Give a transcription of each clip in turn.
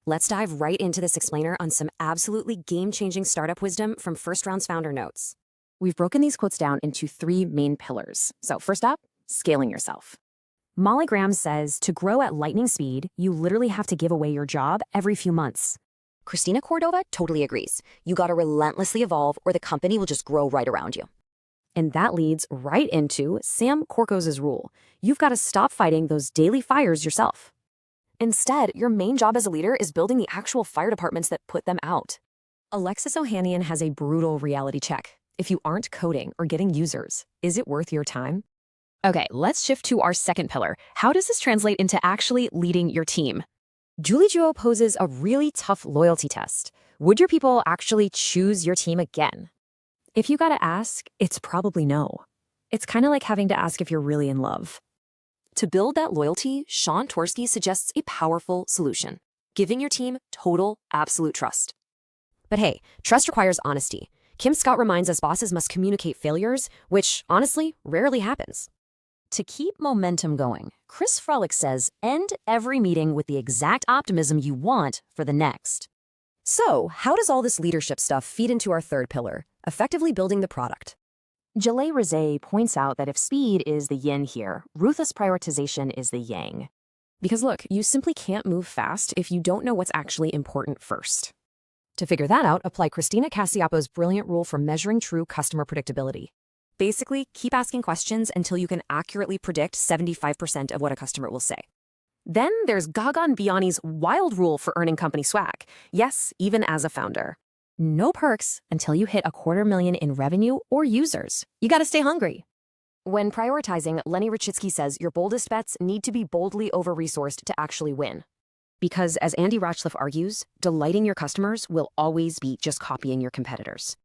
Let's dive right into this explainer on some absolutely game-changing startup wisdom from First Round's founder notes. We've broken these quotes down into 3 main pillars. So first up, scaling yourself. Molly Graham says to grow at lightning speed, you literally have to give away your job every few months. Christina Cordova totally agrees. You gotta relentlessly evolve or the company will just grow right around you. And that leads right into Sam Corcos' rule. You've got to stop fighting those daily fires yourself. Instead, your main job as a leader is building the actual fire departments that put them out. Alexis Ohanian has a brutal reality check. If you aren't coding or getting users, is it worth your time? Okay, let's shift to our second pillar. How does this translate into actually leading your team? Julie Juo poses a really tough loyalty test. Would your people actually choose your team again? If you gotta ask, it's probably no. It's kind of like having to ask if you're really in love. To build that loyalty, Sean Torsky suggests a powerful solution: giving your team total, absolute trust. But hey, trust requires honesty. Kim Scott reminds us bosses must communicate failures, which, honestly, rarely happens. To keep momentum going, Chris Frolick says, end every meeting with the exact optimism you want for the next. So, how does all this leadership stuff feed into our third pillar, effectively building the product? Jaleh Rizé points out that if speed is the yin here, ruthless prioritization is the yang. Because look, you simply can't move fast if you don't know what's actually important first. To figure that out, apply Christina Cassiapo's brilliant rule for measuring true customer predictability. Basically, keep asking questions until you can accurately predict 75% of what a customer will say. Then there's Gagan Biani's wild rule for earning company swag. Yes, even as a founder. No perks until you hit $250,000 in revenue or users. You gotta stay hungry. When prioritizing, Lenny Rachitsky says your boldest bets need to be boldly over-resourced to actually win. Because as Andy Rachleff argues, delighting your customers will always be just copying your competitors.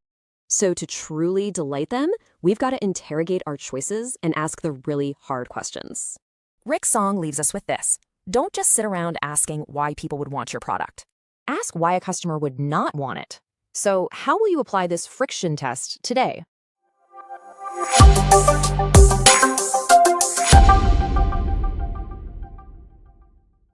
So to truly delight them, we've got to interrogate our choices and ask the really hard questions. Rick Song leaves us with this. Don't just sit around asking why people would want your product. Ask why a customer would not want it. So how will you apply this friction test today?